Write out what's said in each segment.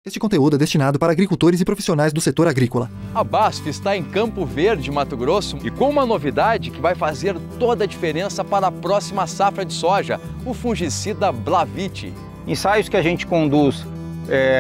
Este conteúdo é destinado para agricultores e profissionais do setor agrícola. A BASF está em Campo Verde, Mato Grosso, e com uma novidade que vai fazer toda a diferença para a próxima safra de soja, o fungicida Blavit. Ensaios que a gente conduz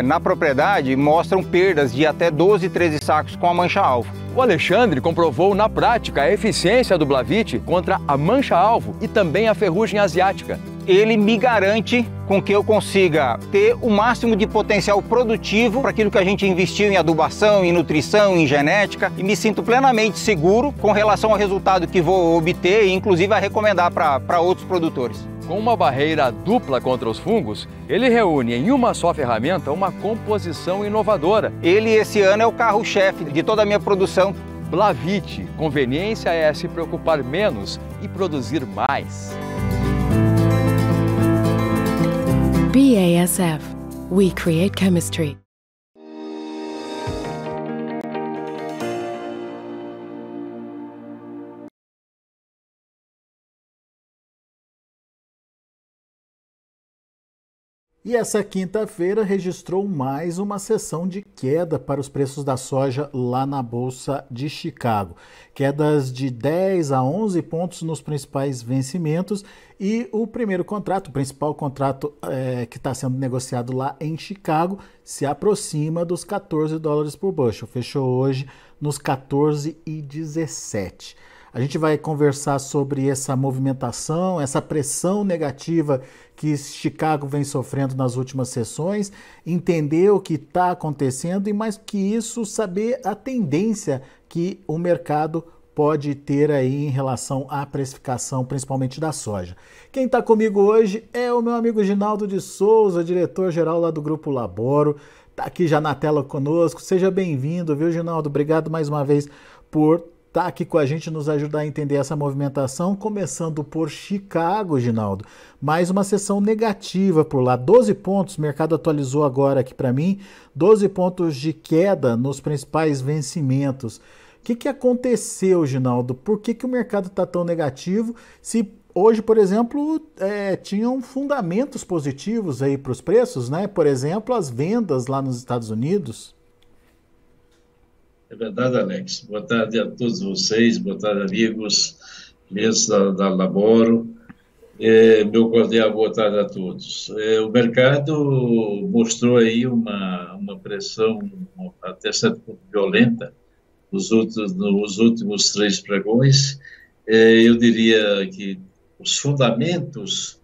na propriedade mostram perdas de até 12, 13 sacos com a mancha-alvo. O Alexandre comprovou na prática a eficiência do Blavit contra a mancha-alvo e também a ferrugem asiática. Ele me garante com que eu consiga ter o máximo de potencial produtivo para aquilo que a gente investiu em adubação, em nutrição, em genética, e me sinto plenamente seguro com relação ao resultado que vou obter e inclusive a recomendar para outros produtores. Com uma barreira dupla contra os fungos, ele reúne em uma só ferramenta uma composição inovadora. Ele, esse ano, é o carro-chefe de toda a minha produção. Blavit, conveniência é se preocupar menos e produzir mais. BASF. We create chemistry. E essa quinta-feira registrou mais uma sessão de queda para os preços da soja lá na Bolsa de Chicago. Quedas de 10 a 11 pontos nos principais vencimentos e o principal contrato que está sendo negociado lá em Chicago, se aproxima dos $14 por bushel. Fechou hoje nos 14,17. A gente vai conversar sobre essa movimentação, essa pressão negativa que Chicago vem sofrendo nas últimas sessões, entender o que está acontecendo e, mais que isso, saber a tendência que o mercado pode ter aí em relação à precificação, principalmente da soja. Quem está comigo hoje é o meu amigo Ginaldo de Souza, diretor-geral lá do Grupo Laboro. Está aqui já na tela conosco. Seja bem-vindo, viu, Ginaldo? Obrigado mais uma vez por estar aqui com a gente, nos ajudar a entender essa movimentação, começando por Chicago, Ginaldo. Mais uma sessão negativa por lá, 12 pontos, o mercado atualizou agora aqui para mim, 12 pontos de queda nos principais vencimentos. O que aconteceu, Ginaldo? Por que o mercado está tão negativo? Se hoje, por exemplo, tinham fundamentos positivos aí para os preços, né? Por exemplo, as vendas lá nos Estados Unidos. É verdade, Alex. Boa tarde a todos vocês, boa tarde, amigos, clientes da Laboro. Meu cordial boa tarde a todos. O mercado mostrou aí uma pressão até certo ponto violenta nos últimos 3 pregões. Eu diria que os fundamentos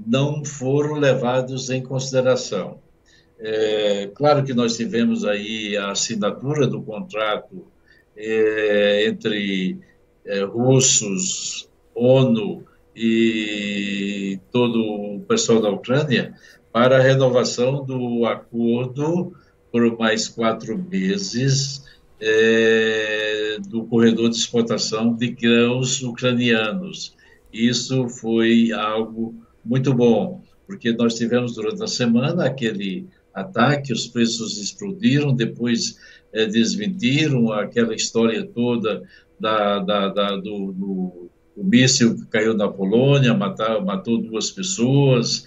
não foram levados em consideração. Claro que nós tivemos aí a assinatura do contrato entre russos, ONU e todo o pessoal da Ucrânia para a renovação do acordo por mais 4 meses do corredor de exportação de grãos ucranianos. Isso foi algo muito bom, porque nós tivemos durante a semana aquele ataque, os preços explodiram, depois desmentiram aquela história toda do míssil que caiu na Polônia, matou 2 pessoas,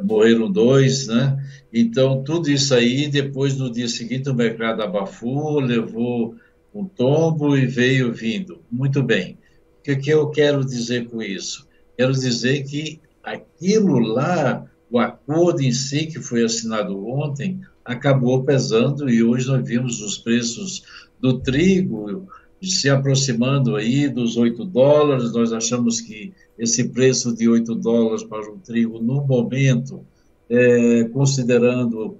morreram 2, né? Então, tudo isso aí, depois, no dia seguinte, o mercado abafou, levou um tombo e veio vindo. Muito bem. O que eu quero dizer com isso? Quero dizer que aquilo lá, o acordo em si que foi assinado ontem, acabou pesando e hoje nós vimos os preços do trigo se aproximando aí dos $8. Nós achamos que esse preço de $8 para o trigo, no momento, considerando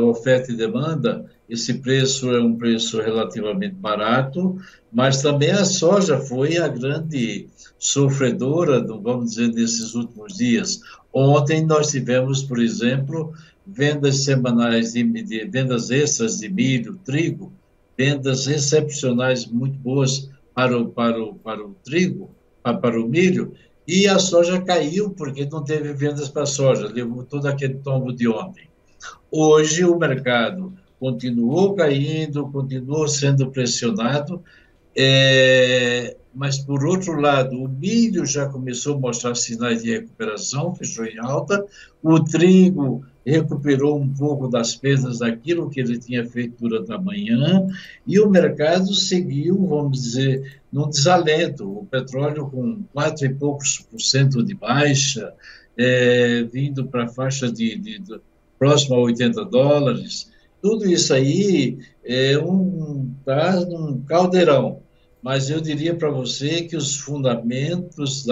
oferta e demanda, esse preço é um preço relativamente barato, mas também a soja foi a grande sofredora, vamos dizer, nesses últimos dias. Ontem nós tivemos, por exemplo, vendas semanais vendas extras de milho, trigo, vendas excepcionais muito boas para o trigo, para o milho, e a soja caiu porque não teve vendas para a soja, levou todo aquele tombo de ontem. Hoje o mercado continuou caindo, continuou sendo pressionado, mas, por outro lado, o milho já começou a mostrar sinais de recuperação, fechou em alta, o trigo recuperou um pouco das perdas daquilo que ele tinha feito durante a manhã, e o mercado seguiu, vamos dizer, num desalento. O petróleo com 4 e poucos % de baixa, vindo para a faixa de próximo a $80, tudo isso aí tá num caldeirão. Mas eu diria para você que os fundamentos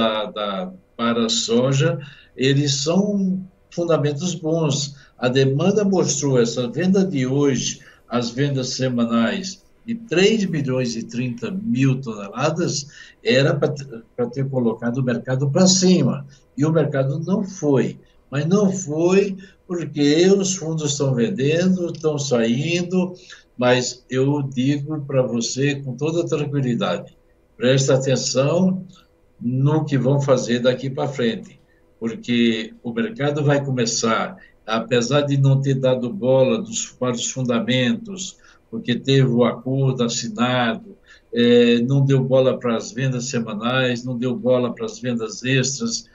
para a soja, eles são fundamentos bons. A demanda mostrou, essa venda de hoje, as vendas semanais de 3.030.000 toneladas, era para ter colocado o mercado para cima. E o mercado não foi. Mas não foi porque os fundos estão vendendo, estão saindo, mas eu digo para você com toda tranquilidade, preste atenção no que vão fazer daqui para frente, porque o mercado vai começar, apesar de não ter dado bola para os fundamentos, porque teve o acordo assinado, não deu bola para as vendas semanais, não deu bola para as vendas extras,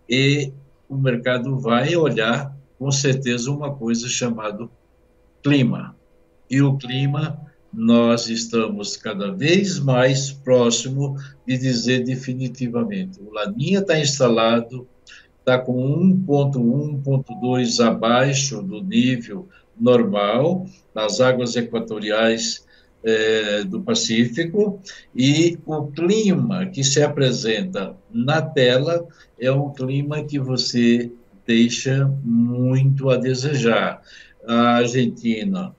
e o mercado vai olhar, com certeza, uma coisa chamada clima. E o clima, nós estamos cada vez mais próximo de dizer definitivamente. O Laninha está instalado, está com 1,1, 1,2 abaixo do nível normal, nas águas equatoriais do Pacífico, e o clima que se apresenta na tela é um clima que você deixa muito a desejar. A Argentina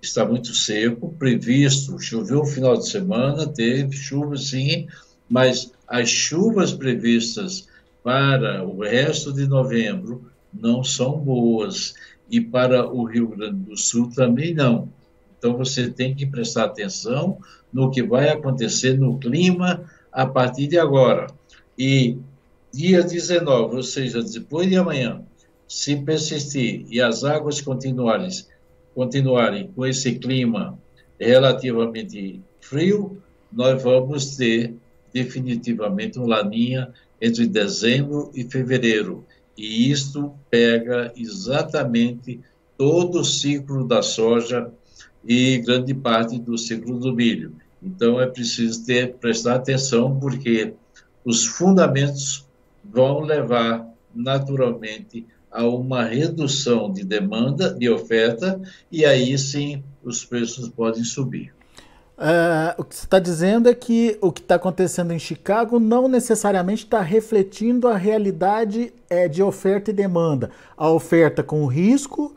está muito seco, previsto, choveu no final de semana, teve chuva sim, mas as chuvas previstas para o resto de novembro não são boas, e para o Rio Grande do Sul também não. Então, você tem que prestar atenção no que vai acontecer no clima a partir de agora. E dia 19, ou seja, depois de amanhã, se persistir e as águas continuarem com esse clima relativamente frio, nós vamos ter definitivamente um Laninha entre dezembro e fevereiro. E isto pega exatamente todo o ciclo da soja e grande parte do ciclo do milho. Então, é preciso prestar atenção, porque os fundamentos vão levar, naturalmente, a uma redução de demanda, de oferta, e aí sim os preços podem subir. O que você está dizendo é que o que está acontecendo em Chicago não necessariamente está refletindo a realidade de oferta e demanda. A oferta com risco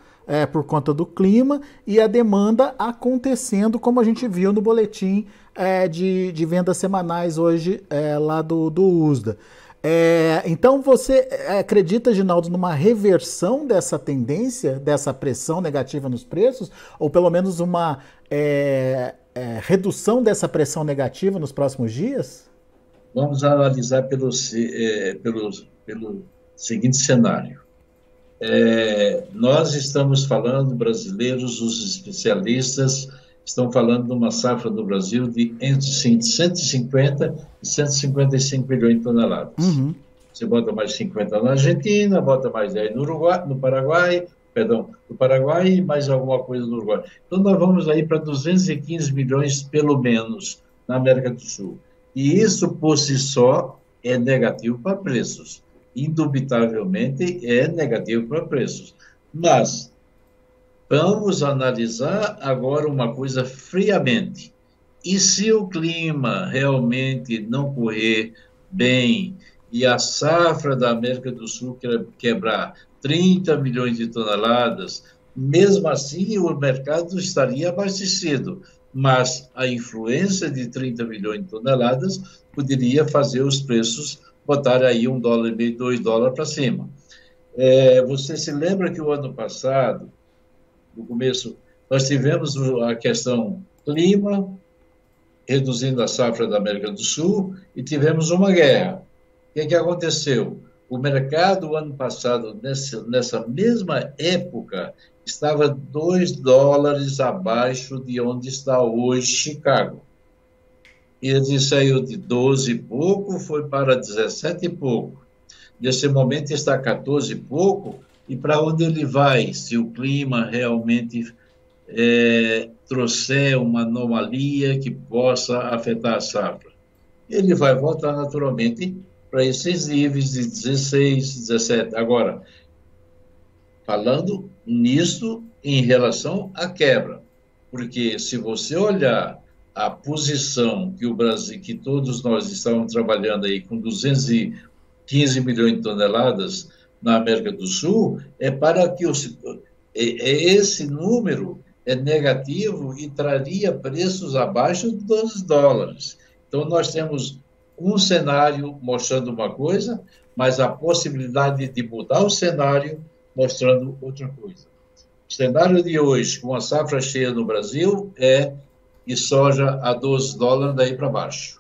por conta do clima e a demanda acontecendo, como a gente viu no boletim de vendas semanais hoje lá do USDA. Então você acredita, Ginaldo, numa reversão dessa tendência, dessa pressão negativa nos preços, ou pelo menos uma redução dessa pressão negativa nos próximos dias? Vamos analisar pelo seguinte cenário. Nós estamos falando, brasileiros, os especialistas estão falando de uma safra do Brasil de entre 150 e 155 milhões de toneladas. Uhum. Você bota mais 50 na Argentina, bota mais 10 no Paraguai e mais alguma coisa no Uruguai. Então, nós vamos aí para 215 milhões, pelo menos, na América do Sul. E isso, por si só, é negativo para preços. Indubitavelmente, é negativo para preços. Mas vamos analisar agora uma coisa friamente. E se o clima realmente não correr bem e a safra da América do Sul quebrar 30 milhões de toneladas, mesmo assim o mercado estaria abastecido, mas a influência de 30 milhões de toneladas poderia fazer os preços botar aí $1,50, $2 para cima. Você se lembra que o ano passado, no começo, nós tivemos a questão clima, reduzindo a safra da América do Sul, e tivemos uma guerra. O que aconteceu? O mercado, ano passado, nessa mesma época, estava $2 abaixo de onde está hoje Chicago. ele saiu de 12 e pouco, foi para 17 e pouco. Nesse momento está 14 e pouco, e para onde ele vai, se o clima realmente trouxer uma anomalia que possa afetar a safra? Ele vai voltar naturalmente para esses níveis de 16, 17. Agora, falando nisso em relação à quebra, porque se você olhar a posição que o Brasil, que todos nós estávamos trabalhando aí com 215 milhões de toneladas na América do Sul, é para que esse número é negativo e traria preços abaixo de 12 dólares. Então, nós temos um cenário mostrando uma coisa, mas a possibilidade de mudar o cenário mostrando outra coisa. O cenário de hoje, com a safra cheia no Brasil, é de soja a 12 dólares daí para baixo.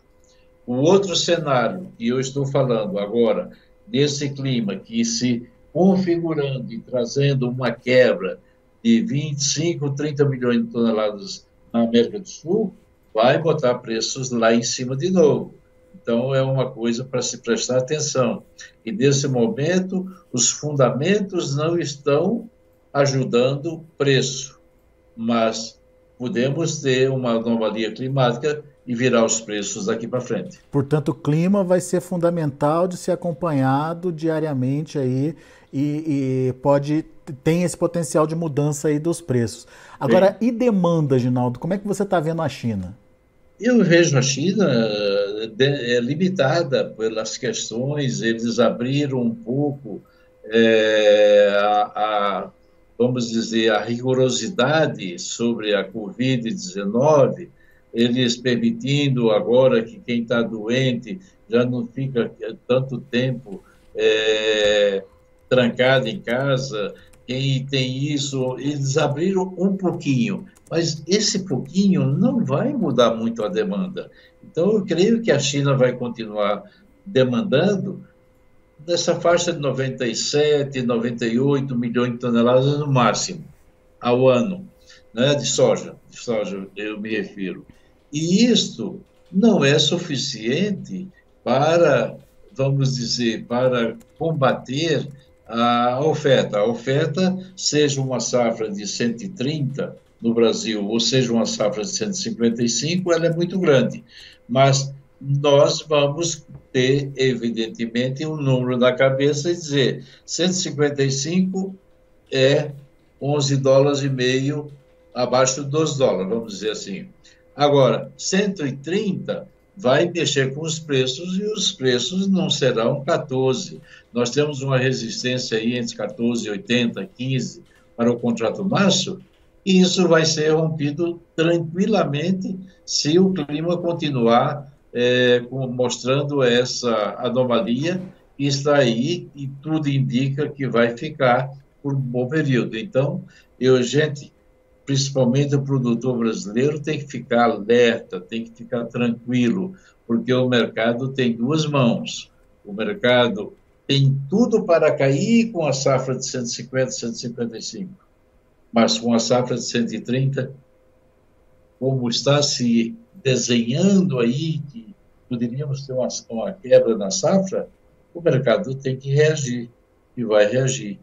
O outro cenário, que eu estou falando agora, desse clima que se configurando e trazendo uma quebra de 25, 30 milhões de toneladas na América do Sul, vai botar preços lá em cima de novo. Então, é uma coisa para se prestar atenção. E, nesse momento, os fundamentos não estão ajudando o preço, mas podemos ter uma anomalia climática e virar os preços daqui para frente. Portanto, o clima vai ser fundamental de ser acompanhado diariamente aí e tem esse potencial de mudança aí dos preços. Agora, e demanda, Ginaldo? Como é que você está vendo a China? Eu vejo a China limitada pelas questões, eles abriram um pouco vamos dizer, a rigorosidade sobre a Covid-19, eles permitindo agora que quem está doente já não fica tanto tempo trancado em casa, quem tem isso, eles abriram um pouquinho, mas esse pouquinho não vai mudar muito a demanda. Então, eu creio que a China vai continuar demandando nessa faixa de 97, 98 milhões de toneladas no máximo, ao ano, né, de soja eu me refiro. E isto não é suficiente para, vamos dizer, para combater a oferta. A oferta, seja uma safra de 130 no Brasil, ou seja uma safra de 155, ela é muito grande. Mas nós vamos ter, evidentemente, um número na cabeça e dizer 155 é 11 dólares e meio abaixo de 12 dólares, vamos dizer assim. Agora, 130 vai mexer com os preços e os preços não serão 14. Nós temos uma resistência aí entre 14,80 e 15 para o contrato março, e isso vai ser rompido tranquilamente se o clima continuar mostrando essa anomalia que está aí e tudo indica que vai ficar por um bom período. Então, gente, principalmente o produtor brasileiro tem que ficar alerta, tem que ficar tranquilo, porque o mercado tem duas mãos. O mercado tem tudo para cair com a safra de 150, 155, mas com a safra de 130, como está se desenhando aí, que poderíamos ter uma quebra na safra, o mercado tem que reagir, e vai reagir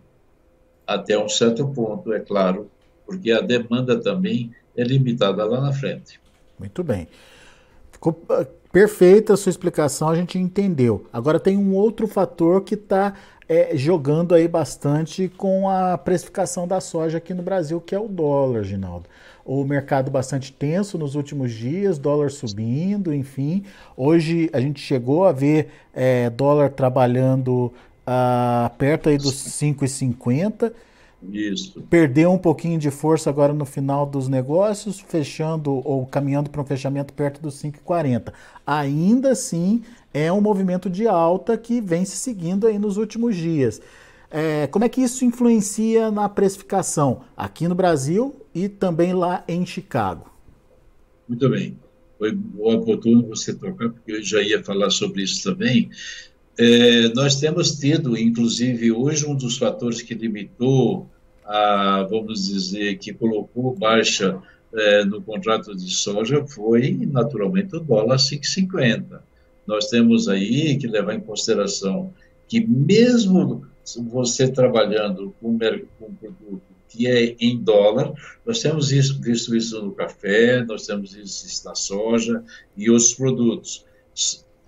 até um certo ponto, é claro, porque a demanda também é limitada lá na frente. Muito bem. Ficou perfeita a sua explicação, a gente entendeu. Agora tem um outro fator que está jogando aí bastante com a precificação da soja aqui no Brasil, que é o dólar, Ginaldo. O mercado bastante tenso nos últimos dias, dólar subindo, enfim. Hoje a gente chegou a ver dólar trabalhando perto aí dos 5,50. Isso. Perdeu um pouquinho de força agora no final dos negócios, fechando ou caminhando para um fechamento perto dos 5,40. Ainda assim, é um movimento de alta que vem se seguindo aí nos últimos dias. Como é que isso influencia na precificação aqui no Brasil e também lá em Chicago? Muito bem. Foi oportuno você tocar, porque eu já ia falar sobre isso também. Nós temos tido, inclusive, hoje um dos fatores que limitou, vamos dizer, que colocou baixa no contrato de soja foi, naturalmente, o dólar 5,50. Nós temos aí que levar em consideração que mesmo você trabalhando com um produto que é em dólar, nós temos visto isso no café, nós temos visto isso na soja e outros produtos.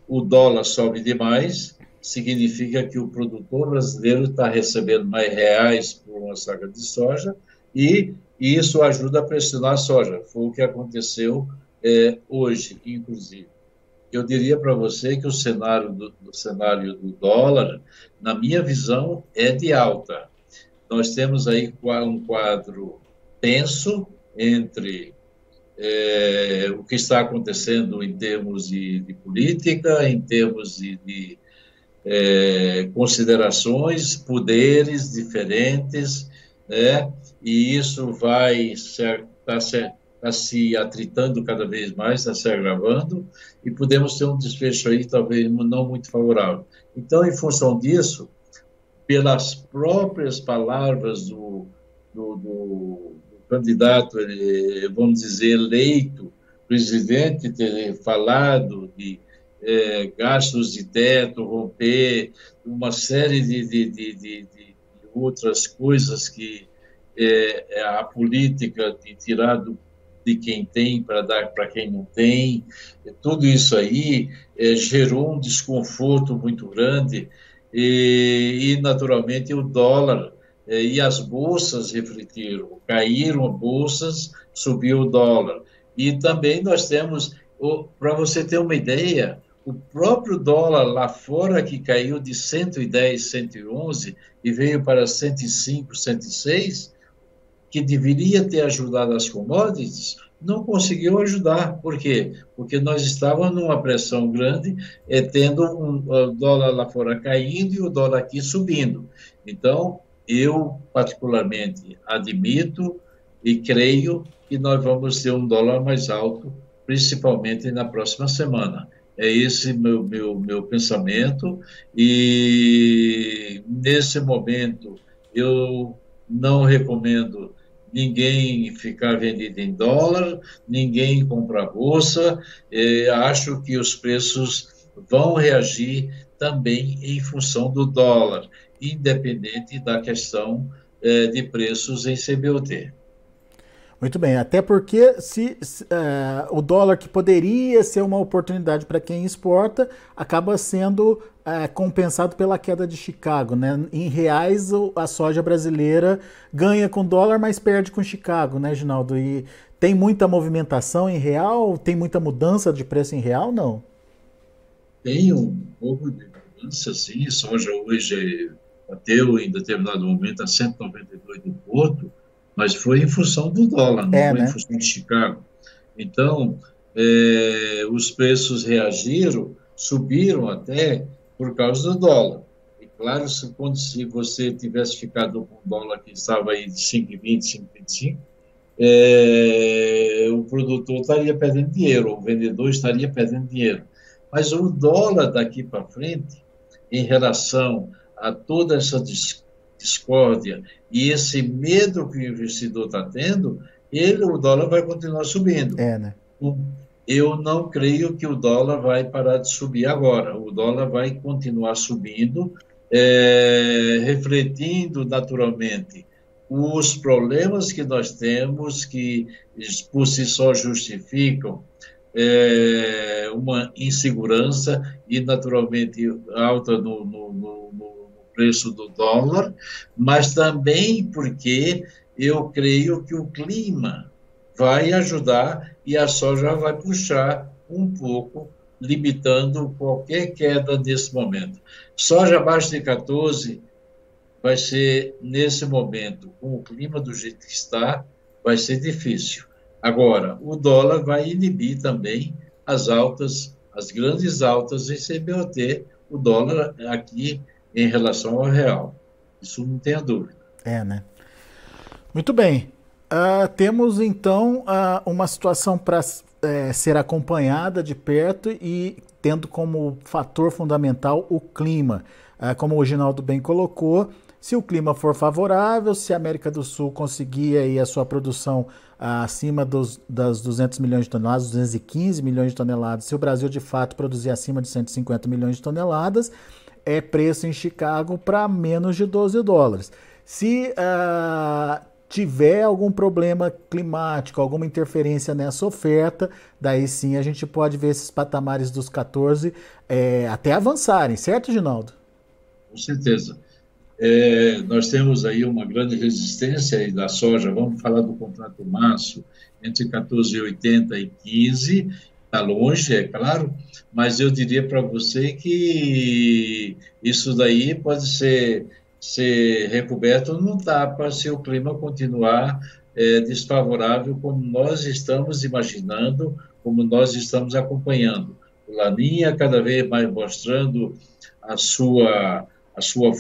O dólar sobe demais, significa que o produtor brasileiro está recebendo mais reais por uma saca de soja e isso ajuda a pressionar a soja. Foi o que aconteceu hoje, inclusive. Eu diria para você que o cenário do dólar, na minha visão, é de alta. Nós temos aí um quadro tenso entre o que está acontecendo em termos de política, em termos de considerações, poderes diferentes, né? E isso vai está se atritando cada vez mais, está se agravando, e podemos ter um desfecho aí talvez não muito favorável. Então, em função disso, pelas próprias palavras do candidato, vamos dizer, eleito, presidente, ter falado de gastos de teto, romper, uma série de outras coisas que a política de tirar de quem tem para dar para quem não tem, tudo isso aí gerou um desconforto muito grande e naturalmente, o dólar e as bolsas refletiram, caíram as bolsas, subiu o dólar. E também nós temos, para você ter uma ideia, o próprio dólar lá fora, que caiu de 110, 111 e veio para 105, 106, que deveria ter ajudado as commodities, não conseguiu ajudar. Por quê? Porque nós estávamos numa pressão grande, tendo o dólar lá fora caindo e o dólar aqui subindo. Então, eu particularmente admito e creio que nós vamos ter um dólar mais alto, principalmente na próxima semana. É esse meu pensamento, e nesse momento eu não recomendo ninguém ficar vendido em dólar, ninguém comprar bolsa. Acho que os preços vão reagir também em função do dólar, independente da questão de preços em CBOT. Muito bem, até porque o dólar, que poderia ser uma oportunidade para quem exporta, acaba sendo compensado pela queda de Chicago, né? Em reais, a soja brasileira ganha com dólar, mas perde com Chicago, né, Ginaldo? E tem muita movimentação em real? Tem muita mudança de preço em real, não? Tem um pouco de mudança, sim. Soja hoje bateu em determinado momento a 192 do Porto, mas foi em função do dólar, não foi, né? Em função de Chicago. Então, os preços reagiram, subiram até por causa do dólar. E claro, se você tivesse ficado com o dólar que estava aí de 5,20, 5,25, o produtor estaria perdendo dinheiro, o vendedor estaria perdendo dinheiro. Mas o dólar daqui para frente, em relação a toda essa discórdia e esse medo que o investidor está tendo, o dólar vai continuar subindo. Né? Eu não creio que o dólar vai parar de subir agora. O dólar vai continuar subindo, refletindo naturalmente os problemas que nós temos, que por si só justificam uma insegurança e naturalmente alta no preço do dólar, mas também porque eu creio que o clima vai ajudar e a soja vai puxar um pouco, limitando qualquer queda nesse momento. Soja abaixo de 14 vai ser, nesse momento, com o clima do jeito que está, vai ser difícil. Agora, o dólar vai inibir também as altas, as grandes altas em CBOT, o dólar aqui em relação ao real. Isso não tenha dúvida. Né? Muito bem. Temos, então, uma situação para ser acompanhada de perto e tendo como fator fundamental o clima. Como o Ginaldo bem colocou, Se o clima for favorável, se a América do Sul conseguir aí a sua produção acima das 200 milhões de toneladas, 215 milhões de toneladas, se o Brasil de fato produzir acima de 150 milhões de toneladas, é preço em Chicago para menos de $12. Se tiver algum problema climático, alguma interferência nessa oferta, daí sim a gente pode ver esses patamares dos 14 até avançarem, certo, Ginaldo? Com certeza. Nós temos aí uma grande resistência aí da soja. Vamos falar do contrato março, entre 14,80 e 15, está longe, é claro, mas eu diria para você que isso daí pode ser recoberto num tapa se o clima continuar desfavorável, como nós estamos imaginando, como nós estamos acompanhando. O Laninha cada vez mais mostrando a sua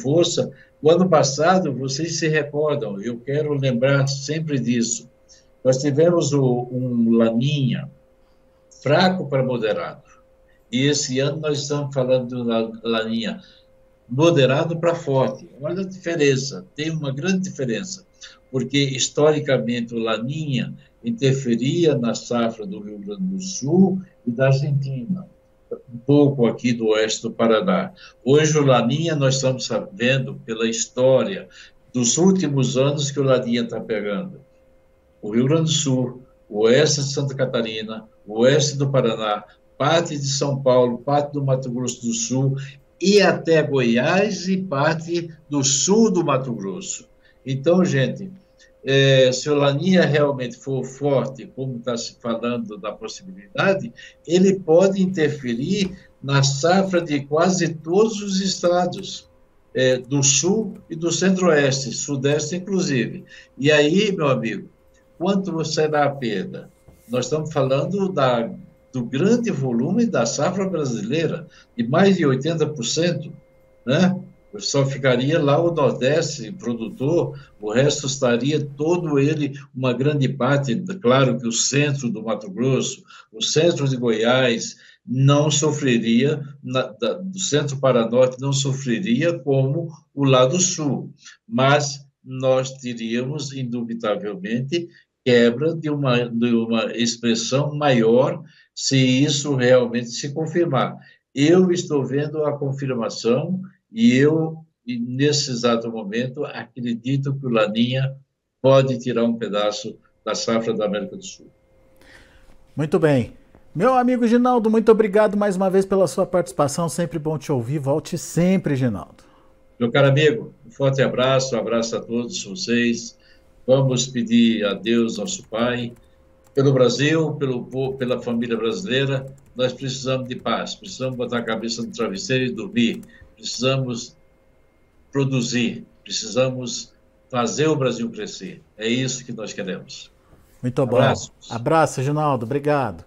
força. O ano passado, vocês se recordam, eu quero lembrar sempre disso, nós tivemos um Laninha fraco para moderado, e esse ano nós estamos falando do Laninha moderado para forte. Olha a diferença, tem uma grande diferença, porque historicamente o Laninha interferia na safra do Rio Grande do Sul e da Argentina, um pouco aqui do oeste do Paraná. Hoje o Laninha, nós estamos sabendo pela história dos últimos anos que o Laninha está pegando o Rio Grande do Sul, o oeste de Santa Catarina, o oeste do Paraná, parte de São Paulo, parte do Mato Grosso do Sul e até Goiás e parte do sul do Mato Grosso. Então, gente, se o Laninha realmente for forte, como está se falando da possibilidade, ele pode interferir na safra de quase todos os estados do sul e do centro-oeste, sudeste inclusive. E aí, meu amigo, quanto será a perda? Nós estamos falando do grande volume da safra brasileira, de mais de 80%, né? Só ficaria lá o Nordeste produtor, o resto estaria todo ele, uma grande parte, claro que o centro do Mato Grosso, o centro de Goiás não sofreria, do centro para norte não sofreria como o lado sul, mas nós teríamos, indubitavelmente, quebra de uma expressão maior se isso realmente se confirmar. Eu estou vendo a confirmação e nesse exato momento, acredito que o Laninha pode tirar um pedaço da safra da América do Sul. Muito bem. Meu amigo Ginaldo, muito obrigado mais uma vez pela sua participação. Sempre bom te ouvir. Volte sempre, Ginaldo. Meu caro amigo, um forte abraço, a todos vocês. Vamos pedir a Deus, nosso Pai, pelo Brasil, pela família brasileira. Nós precisamos de paz, precisamos botar a cabeça no travesseiro e dormir. Precisamos produzir, precisamos fazer o Brasil crescer. É isso que nós queremos. Muito bom. Abraço, Ginaldo. Obrigado.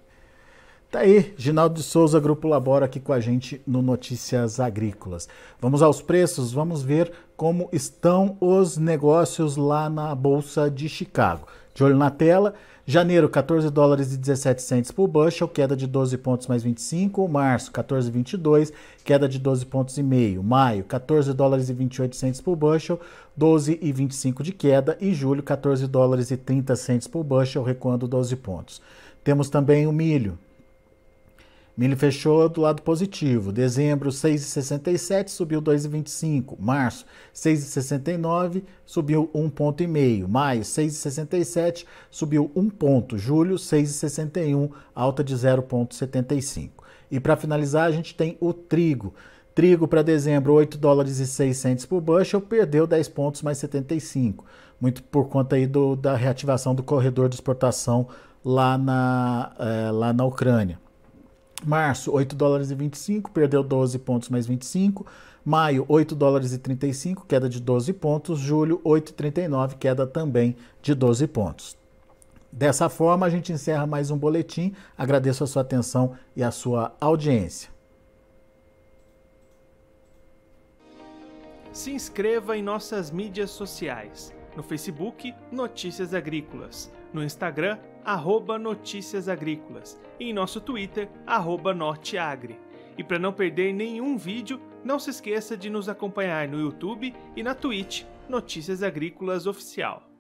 Tá aí, Ginaldo de Souza, Grupo Labora, aqui com a gente no Notícias Agrícolas. Vamos aos preços, vamos ver como estão os negócios lá na Bolsa de Chicago. De olho na tela, janeiro, $14,17 por bushel, queda de 12 pontos mais 25. Março, 14,22, queda de 12 pontos e meio. Maio, $14,28 por bushel, 12,25 de queda. E julho, $14,30 por bushel, recuando 12 pontos. Temos também o milho. Milho fechou do lado positivo. Dezembro, 6,67, subiu 2,25. Março, 6,69, subiu 1,5 ponto. Maio, 6,67, subiu 1 ponto. Julho, 6,61, alta de 0,75. E para finalizar, a gente tem o trigo. Trigo para dezembro, $8,06 por bushel, perdeu 10 pontos mais 75. Muito por conta aí da reativação do corredor de exportação lá na Ucrânia. Março, $8,25, perdeu 12 pontos mais 25. Maio, $8,35, queda de 12 pontos. Julho, 8,39, queda também de 12 pontos. Dessa forma, a gente encerra mais um boletim. Agradeço a sua atenção e a sua audiência. Se inscreva em nossas mídias sociais. No Facebook, Notícias Agrícolas. No Instagram, @Notícias Agrícolas. E em nosso Twitter, @Norteagri. E para não perder nenhum vídeo, não se esqueça de nos acompanhar no YouTube e na Twitch, Notícias Agrícolas Oficial.